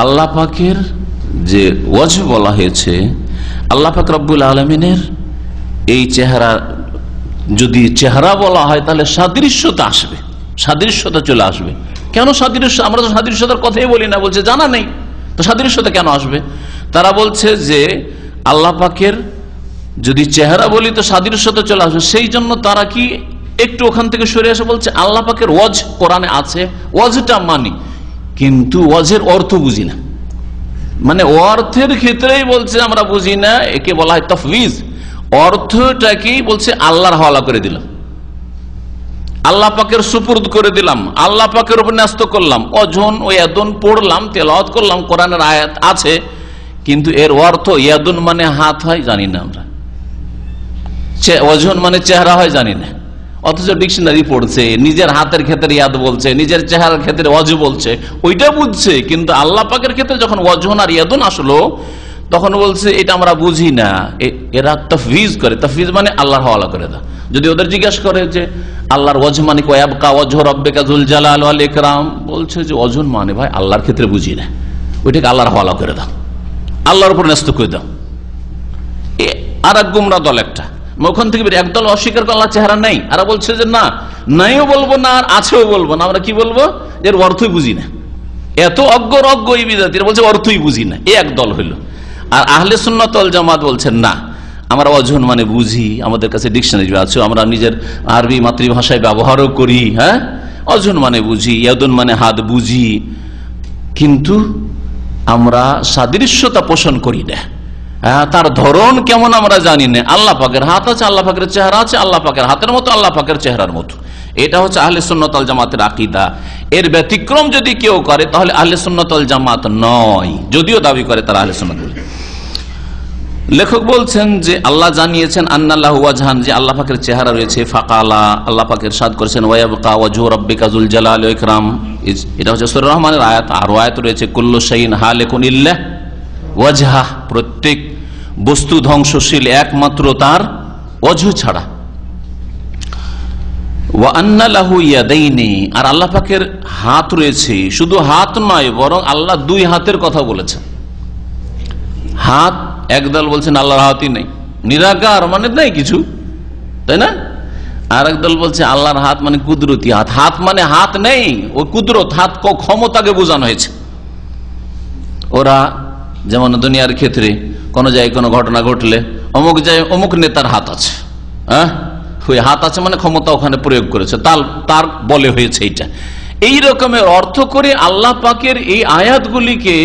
আল্লাহ পাকের যে ওয়াজহ বলা হয়েছে, আল্লাহ পাক রব্বুল আলামিনের এই চেহারা, যদি চেহারা বলা হয় তাহলে সাদৃশ্যতা আসবে, সাদৃশ্যতা চলে আসবে। কেন সাদৃশ্য? আমরা তো সাদৃশ্যতার কথাই বলি না, বলছে জানা নেই তো সাদৃশ্যতা কেন আসবে। তারা বলছে যে আল্লাহ পাকের যদি চেহারা বলি তো সাদৃশ্যতা চলে আসবে, সেই জন্য তারা কি একটু ওখান থেকে সরে এসে বলছে আল্লাহ পাকের ওয়াজ কোরআনে আছে, ওয়াজটা মানি, কিন্তু ওয়াজের অর্থ বুঝি না। মানে অর্থের ক্ষেত্রেই বলছে আমরা বুঝি না, একে বলা হয় তাফওয়িজ। অর্থটাকেই বলছে আল্লাহর হাওয়ালা করে দিলাম, আল্লাহ পাকের সুপুর্দ করে দিলাম, আল্লাহ পাকের উপর ন্যস্ত করলাম। ওজন ও ইয়াদুন পড়লাম, তেলাওয়াত করলাম, কোরআনের আয়াত আছে, কিন্তু এর অর্থ ইয়াদুন মানে হাত হয় জানি না আমরা, ওজন মানে চেহারা হয় জানি না। অথচ ডিকশনারি পড়ছে, নিজের হাতের ক্ষেত্রে ইয়াদ বলছে, নিজের চেহারার ক্ষেত্রে ওয়াজু বলছে, ওইটা বুঝছে। কিন্তু আল্লাহ পাকের ক্ষেত্রে যখন ওয়াজহুন আর ইয়াদুন আসলো, তখন বলছে এটা আমরা বুঝি না। এরা তাফওয়িজ করে। তাফওয়িজ মানে আল্লাহর হাওয়ালা করে দাও। যদি ওদের জিজ্ঞাসা করে যে আল্লাহর ওয়াজহ মানে ওয়াবকা ওয়াজহু রাব্বিকা যুল জালাল ওয়াল ইকরাম, বলছে যে ওয়াজহুন মানে ভাই আল্লাহর ক্ষেত্রে বুঝি না, ওইটাকে আল্লাহর হাওয়ালা করে দাও, আল্লাহর উপর ন্যস্ত করে দাও। আর এক গুমরা দল একটা, ওখান থেকে একদল অস্বীকার করে আল্লাহ চেহারা নেই, আর বলছে যে না, নাইও বলবো না আর আছেও বলবো না, আমরা কি বলবো? এর অর্থই বুঝি না। এত অজ্ঞ এই বিদাতীরা বলছে অর্থই বুঝি না, এই এক দল হইল। আর আহলে সুন্নাত ওয়াল জামাত বলছেন না, আমরা ওয়াজহুন মানে বুঝি, আমাদের কাছে ডিকশনারি আছে, আমরা নিজের আরবি মাতৃভাষায় ব্যবহারও করি। হ্যাঁ, ওয়াজহুন মানে বুঝি, ইয়াদুন মানে হাত বুঝি, কিন্তু আমরা সাদৃশ্যতা পোষণ করি না। তার ধরন কেমন আমরা জানি না। আল্লাহ পাকের হাত আছে, আল্লাহ পাকের চেহারা আছে, আল্লাহ পাকের হাতের মতো, আল্লাহ পাকের চেহারার মতো। এটা হচ্ছে আহলে সুন্নাত ওয়াল জামাতের আকীদা। এর ব্যতিক্রম যদি কেউ করে তাহলে আহলে সুন্নাত ওয়াল জামাত নয়, যদিও দাবি করে তারা আহলে সুন্নাত বলে। লেখক বলছেন যে আল্লাহ জানিয়েছেন আন্নাল্লাহু ওয়াজহান, যে আল্লাহ পাকের চেহারা রয়েছে। ফাকালা, আল্লাহ পাকের ইরশাদ করেছেন ওয়ায়াবকা ওয়াজহু রাব্বিকা যুল জালালি ওয়াল ইকরাম। এটা হচ্ছে সূরা রহমানের আয়াত। আর আয়াত রয়েছে কুল্লু শাইইন হালিকুন ইল্লা ওয়াজহা, প্রত্যেক বস্তু ধ্বংসশীল একমাত্র তার ওয়াজহ ছাড়া। ওয়া আন্না লাহু ইয়াদাইনি, আর আল্লাহ পাকের হাত রয়েছে। শুধু হাত নয়, বরং আল্লাহ দুই হাতের কথা বলেছেন। হাত, একদল বলছেন আল্লাহর হাতই নেই, নিরাকার মানে নেই কিছু, তাই না? আর একদল বলছে আল্লাহর হাত মানে কুদরতি হাত। হাত মানে হাত নেই, ও কুদরত, হাত ক্ষমতাকে বোঝানো হয়েছে। ওরা যেমন দুনিয়ার ক্ষেত্রে কোন জায়গায় কোনো ঘটনা ঘটলে অমুক জায়গায় অমুক নেতার হাত আছে, হ্যাঁ, ওই হাত আছে মানে ক্ষমতা ওখানে প্রয়োগ করেছে, তার বলে হয়েছে। এইটা এই রকমের অর্থ করে আল্লাহ পাকের এই আয়াতগুলিকে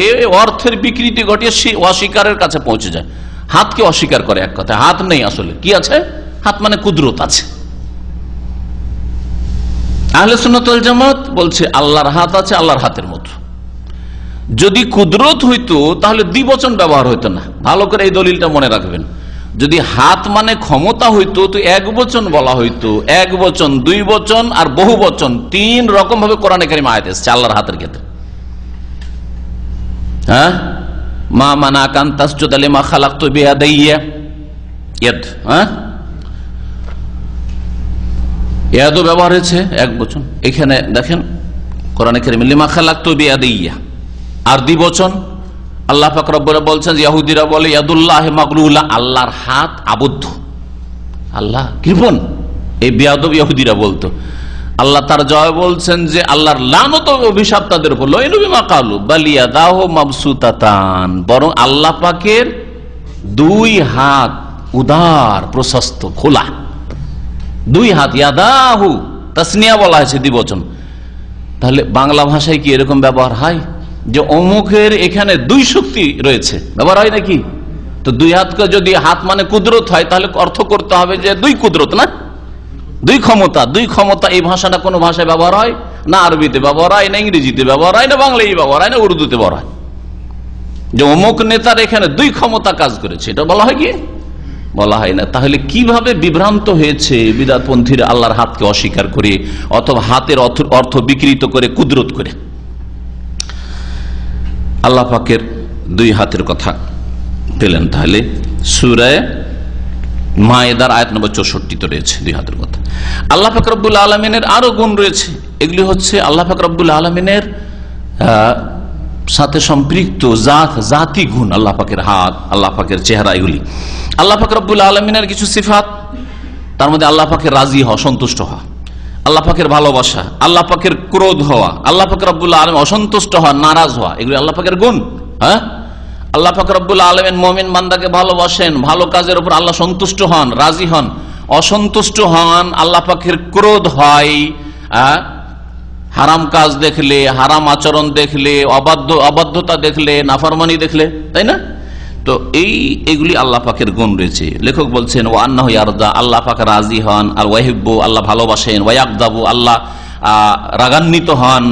অর্থের বিকৃতি ঘটিয়ে অস্বীকারের কাছে পৌঁছে যায়। হাতকে অস্বীকার করে, এক কথা হাত নেই, আসলে কি আছে? হাত মানে কুদরত আছে। আহলে সুন্নাত ওয়াল জামাত বলছে আল্লাহর হাত আছে, আল্লাহর হাতের মতো। যদি কুদরত হইতো তাহলে দ্বিবচন ব্যবহার হইতো না। ভালো করে এই দলিলটা মনে রাখবেন। যদি হাত মানে ক্ষমতা হইতো তো এক বচন বলা হইতো, এক বচন, দুই বচন আর বহু বচন, তিন রকম ভাবে কোরআনে কারিমে আয়াত এসেছে আল্লাহর হাতের ক্ষেত্রে। হ্যাঁ, মা মানা কান তাসজুদা লিমা খালাকতু বিয়াদাইয়া, ইয়াদ, হ্যাঁ, ইয়াদও ব্যবহার হয়েছে এক বচন। এখানে দেখেন কোরআনে কারিমে লিমা খালাকতু বিয়াদাইয়া, আর দ্বিবচন আল্লাহ পাক রব্বুল বলছেন, ইহুদিরা বলে ইয়াদুল্লাহ মাগলুলা, আল্লাহর হাত আবদ্ধ, আল্লাহ কৃপণ। এই বেয়াদব ইহুদিরা বলতো। আল্লাহ তার জবাবে বলছেন যে আল্লাহর লানত ও অভিশাপ তাদের উপর, লাইনু বিমা কালু বাল ইয়াদাহু মাবসুতাতান, বরং আল্লাহ পাকের দুই হাত উদার, প্রশস্ত, খোলা দুই হাত। ইয়াদাহু তাসনিয়া বলা হয়েছে, দ্বিবচন। তাহলে বাংলা ভাষায় কি এরকম ব্যবহার হয় যে অমুকের এখানে দুই শক্তি রয়েছে, ব্যবহার হয় নাকি? তো তো দুই হাতকে যদি হাত মানে কুদরত হয় তাহলে অর্থ করতে হবে যে দুই কুদরত, না দুই ক্ষমতা। দুই ক্ষমতা এই ভাষাটা কোন ভাষায় ব্যবহার হয় না? আরবিতে ব্যবহার হয় না, ইংরেজিতে ব্যবহার হয় না, বাংলায় ব্যবহার হয় না, উর্দুতে ব্যবহার হয়। যে অমুক নেতার এখানে দুই ক্ষমতা কাজ করেছে, এটা বলা হয় কি? বলা হয় না। তাহলে কিভাবে বিভ্রান্ত হয়েছে বিদআতপন্থীরা আল্লাহর হাতকে অস্বীকার করে অথবা হাতের অর্থ বিকৃত করে কুদরত করে। আল্লাহ পাকের দুই হাতের কথা পেলেন, তাহলে সূরা মায়েদার আয়াত নম্বর 64 রয়েছে দুই হাতের কথা। আল্লাহ পাক রব্বুল আলামিনের আরো গুণ রয়েছে, এগুলি হচ্ছে আল্লাহ পাক রব্বুল আলামিনের সাথে সম্পৃক্ত জাতি গুণ। আল্লাহ পাকের হাত, আল্লাহ পাকের চেহারা, এগুলি আল্লাহ পাক রব্বুল আলামিনের কিছু সিফাত, তার মধ্যে আল্লাহ পাকের রাজি হওয়া, সন্তুষ্ট হওয়া, আল্লাহ পাকের ভালোবাসা, আল্লাহ পাকের ক্রোধ হওয়া, আল্লাহ পাক রব্বুল আলামিন অসন্তুষ্ট হওয়া, নারাজ হওয়া, এগুলি আল্লাহ পাকের গুণ। হ্যাঁ, আল্লাহ পাক রব্বুল আলামিন মুমিন বান্দাকে ভালোবাসেন, ভালো কাজের উপর আল্লাহ সন্তুষ্ট হন, রাজি হন। অসন্তুষ্ট হন, আল্লাহ পাকের ক্রোধ হয় হারাম কাজ দেখলে, হারাম আচরণ দেখলে, অবাধ্যতা দেখলে, নাফরমানি দেখলে, তাই না? তো এইগুলি আল্লাহ পাকের গুণ রয়েছে। লেখক বলছেন ও আন্নাহু ইয়ারদা, আল্লাহ পাক রাজি হন, আর ওয়াহিব্বু, আল্লাহ ভালোবাসেন, ওয়ায়াকদাবু, আল্লাহ রাগান্বিত হন,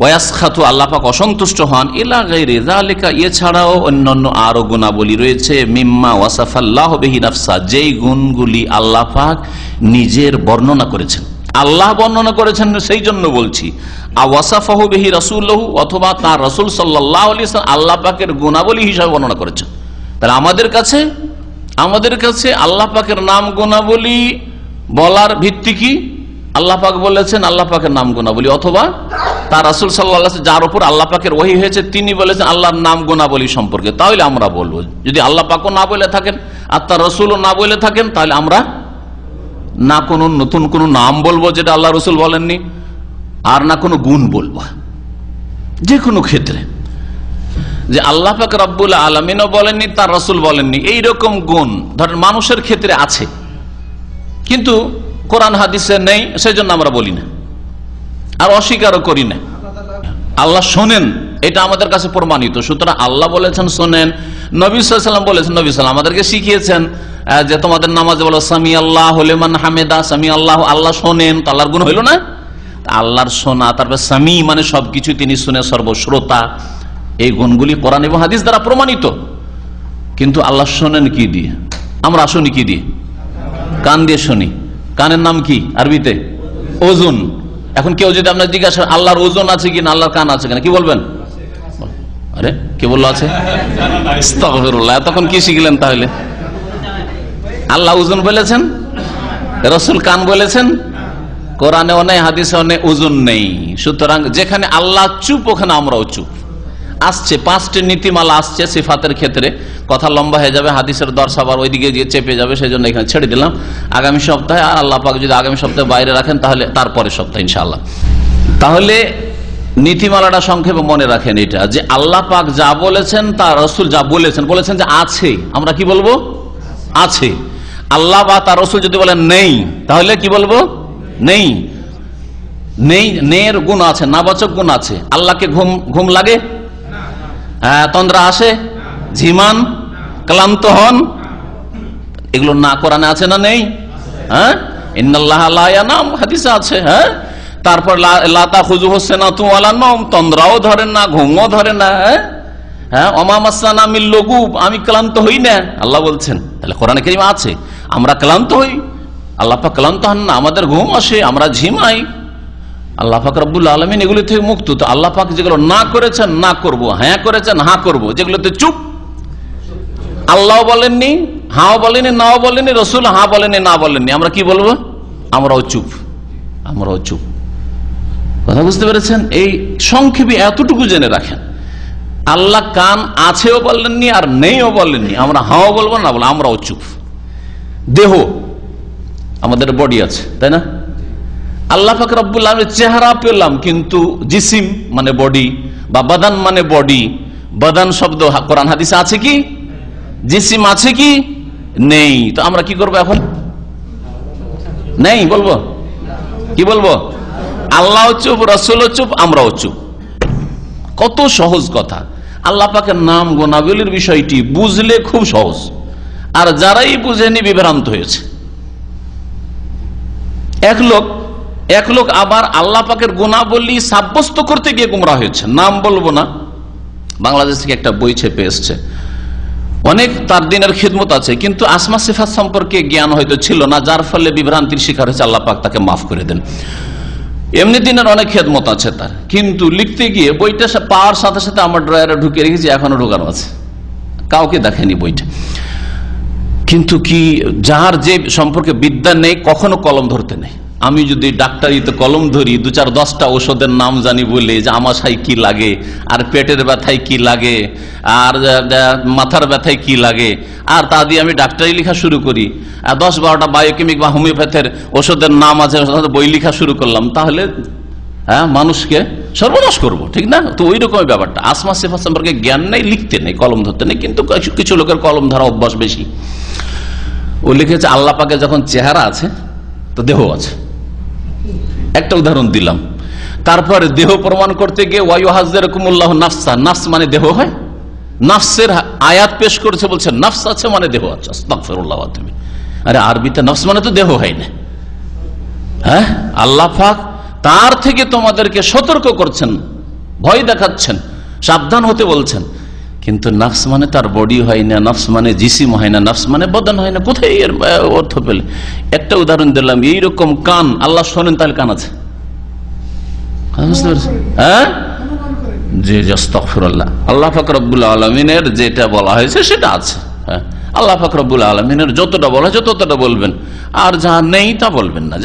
ওয়াসখাতু, আল্লাহ পাক অসন্তুষ্ট হন, ইলা গায়রি যালিকা, এছাড়াও অন্যান্য আরো গুণাবলী রয়েছে, মিম্মা ওয়াসাফাল্লাহু বিহি নাফসা, যেই গুণগুলি আল্লাহ পাক নিজের বর্ণনা করেছেন, আল্লাহ বর্ণনা করেছেন, সেই জন্য বলছি। ওয়াসাফাহু বিহি রাসূলুহু, অথবা তার রাসূল সাল্লাল্লাহু আলাইহি ওয়াসাল্লাম আল্লাহ পাকের গুণাবলী হিসাবে বর্ণনা করেছেন। তাহলে আমাদের কাছে আল্লাহ পাকের নাম গুণাবলী বলার ভিত্তি কি? আল্লাহ পাক বলেছেন আল্লাহ পাকের নাম গুণাবলী, অথবা তার রাসূল সাল্লাল্লাহু আলাইহি ওয়াসাল্লাম যার উপর আল্লাহ পাকের ওহী হয়েছে তিনি বলেছেন আল্লাহর নাম গুণাবলী সম্পর্কে, তাহলে আমরা বলবো। যদি আল্লাহ পাকও না বলে থাকেন আর তার রাসূলও না বলে থাকেন, তাহলে আমরা না কোনো নতুন কোনো নাম বলবো যেটা আল্লাহ রাসূল বলেননি, আর না কোনো গুণ বলবো। যে কোনো ক্ষেত্রে যে আল্লাহ পাক রব্বুল আলামিনও বলেননি, তার রাসূল বলেননি, এইরকম গুণ ধরেন মানুষের ক্ষেত্রে আছে কিন্তু কোরআন হাদিসে নেই, সেই জন্য আমরা বলি না আর অস্বীকারও করি না। আল্লাহ শোনেন, এটা আমাদের কাছে প্রমাণিত। সুতরাং আল্লাহ বলেছেন শোনেন, নবী সাল্লাল্লাহু আলাইহি ওয়াসাল্লাম বলেছেন, নবী সাল্লাল্লাহু আলাইহি ওয়াসাল্লাম আমাদেরকে শিখিয়েছেন যে তোমাদের নামাজে বলো সামি আল্লাহু লিমান হামিদা, সামি আল্লাহ, আল্লাহ শোনেন, তো আল্লাহর গুণ হইল না? আল্লাহর শোনা, তারপর সামি মানে সবকিছু তিনি শুনে, সর্বশ্রোতা, এই গুণগুলি কোরআন এবং হাদিস দ্বারা প্রমাণিত। কিন্তু আল্লাহ শোনেন কি দিয়ে? আমরা শুনি কি দিয়ে? কান দিয়ে শুনি। কানের নাম কি আরবিতে? ওজন। এখন কেউ যদি আপনার জিজ্ঞাসা আল্লাহর ওজন আছে কিনা, আল্লাহর কান আছে কিনা, কি বলবেন? আরে কে বললো আছে? আস্তাগফিরুল্লাহ। তখন কি শিখলেন তাহলে? আল্লাহ ওজন বলেছেন, রাসূল কান বলেছেন, কোরআনেও নেই, হাদিসেও নেই, ওজন নেই। সুতরাং যেখানে আল্লাহ চুপ ওখানে আমরাও চুপ। আসছে 5টি নীতিমালা আসছে সিফাতের ক্ষেত্রে, কথা লম্বা হয়ে যাবে, হাদিসের দর্শ আবার ওইদিকে গিয়ে চেপে যাবে, সেই জন্য এখানে ছেড়ে দিলাম। আগামী সপ্তাহে, আর আল্লাহ পাক যদি আগামী সপ্তাহে বাইরে রাখেন তাহলে তারপরে সপ্তাহে ইনশাআল্লাহ। তাহলে নীতিমালাটা সংক্ষেপে মনে রাখেন এটা, যে আল্লাহ পাক যা বলেছেন, তার রাসূল যা বলেছেন যে আছে, আমরা কি বলবো? আছে। আল্লাহ বা তার রাসূল যদি বলেন নেই, তাহলে কি বলবো? নেই। নেই গুণ আছে, নাবাচক গুণ আছে। আল্লাহকে ঘুম লাগে? তন্দ্রা আসে? ঝিমান? ক্লান্ত হন? এগুলো না কোরআনে আছে না নেই? হ্যাঁ, ইন্নাল্লাহা লা ইয়ানাম হাদিসে আছে। হ্যাঁ, তারপর লা তাখুযুহু সিনাতু ওয়ালা নাওম, তন্দ্রাও ধরে না, ঘুমও ধরে না। হ্যাঁ, ওমা মাসসানা মিন লুগুব, আমি ক্লান্ত হই না, আল্লাহ বলছেন। তাহলে কোরআনে কারীমে আছে আমরা ক্লান্ত হই, আল্লাহ পাক ক্লান্ত হন না, আমাদের ঘুম আসে, আমরা ঝিমাই। আল্লাহ পাক রব্বুল আলামিন এগুলো থেকে মুক্ত। তো আল্লাহ পাক যেগুলো না করেছেন না করব, হ্যাঁ করেছেন হ্যাঁ করব, যেগুলোতে চুপ, আল্লাহ বলেননি, হাও বলেনি, নাও বলেনি, রাসূল হ্যাঁ বলেনি, না বলেননি, আমরা কি বলবো? আমরাও চুপ, আমরাও চুপ। কথা বুঝতে পেরেছেন? এই সংক্ষেপে এতটুকু জেনে রাখেন, আল্লাহ কান আছেও বলেননি আর নেইও বলেননি, আমরা হাও বলবো না বলবো, আমরাও চুপ। দেহ, আমাদের বডি আছে, তাই না? আল্লাহ পাক রব্বুল আলামিনের চেহারা পেলাম, কিন্তু জিসিম মানে বডি বা বাদান মানে বডি, বাদান শব্দ কোরআন হাদিসে আছে কি? জিসিম আছে কি? নেই। তো আমরা কি করবো এখন? নেই বলবো? কি বলবো? আল্লাহ চুপ, রাসূলও চুপ, আমরাও চুপ। কত সহজ কথা। আল্লাহ পাকের নাম গুণাবলীর বিষয়টি বুঝলে খুব সহজ, আর যারাই বুঝেনি বিভ্রান্ত হয়েছে। এক লোক আবার আল্লাহ পাকের গুণাবলী সাব্যস্ত করতে গিয়ে গুমরা হয়েছে। নাম বলবো না, বাংলাদেশ থেকে একটা বই ছেপে এসছে, অনেক তার দিনের খিদমত আছে, কিন্তু আসমা সিফাত সম্পর্কে জ্ঞান হয়তো ছিল না, যার ফলে বিভ্রান্তির শিকার হয়েছে। আল্লাহ পাক তাকে মাফ করে দেন। এমনি দিনের অনেক খেদমত আছে তার, কিন্তু লিখতে গিয়ে বইটা পাওয়ার সাথে সাথে আমার ড্রয়ারে ঢুকে রেখেছি, এখনো ঢোকানো আছে, কাউকে দেখেনি বইটা। কিন্তু কি, যার যে সম্পর্কে বিদ্যা নেই কখনো কলম ধরতে নেই। আমি যদি ডাক্তারিতে কলম ধরি, 2-4-10টা ওষুধের নাম জানি বলে যে আমাশায় কি লাগে, আর পেটের ব্যথায় কি লাগে, আর মাথার ব্যথায় কি লাগে, আর তা দিয়ে আমি ডাক্তারি লেখা শুরু করি, আর 10-12টা বায়োকেমিক বা হোমিওপ্যাথের ওষুধের নাম আছে, বই লেখা শুরু করলাম, তাহলে মানুষকে সর্বনাশ করব, ঠিক না? তো ওই রকমের ব্যাপারটা। আসমা সিফাত সম্পর্কে জ্ঞান নেই, লিখতে নেই, কলম ধরতে নেই, কিন্তু কিছু লোকের কলম ধরা অভ্যাস বেশি। ও লিখেছে আল্লাহ পাকে যখন চেহারা আছে তো দেহ আছে। একটা উদাহরণ দিলাম। তারপরে দেহ প্রমাণ করতে গিয়ে ওয়ায়ুহাজ্জিরকুমুল্লাহু নাফসা, নাফস মানে দেহ হয়, নাফসের আয়াত পেশ করেছে, বলছে নাফস আছে মানে দেহ আছে। আস্তাগফিরুল্লাহ। তুমি আরে আরবিতে নাফস মানে তো দেহ হয় না। হ্যাঁ, আল্লাহ পাক তার থেকে তোমাদেরকে সতর্ক করছেন, ভয় দেখাচ্ছেন, সাবধান হতে বলছেন, কিন্তু নাফস মানে তার বডি হয় না, নাফস মানে জিসিম হয় না, নাফস মানে বদন হয় না। কোথায় এর অর্থ পেলে? একটা উদাহরণ দিলাম, এইরকম কান আল্লাহ শোনেন, তাহলে কান আছে। হ্যাঁ, জি, আস্তাগফিরুল্লাহ। আল্লাহ পাক রব্বুল আলামিনের যেটা বলা হয়েছে সেটা আছে। হ্যাঁ, আল্লাহ পাক রব্বুল আলামিনের যতটা বলা হয়েছে ততটা বলবেন, আর যা নেই তা বলবেন না।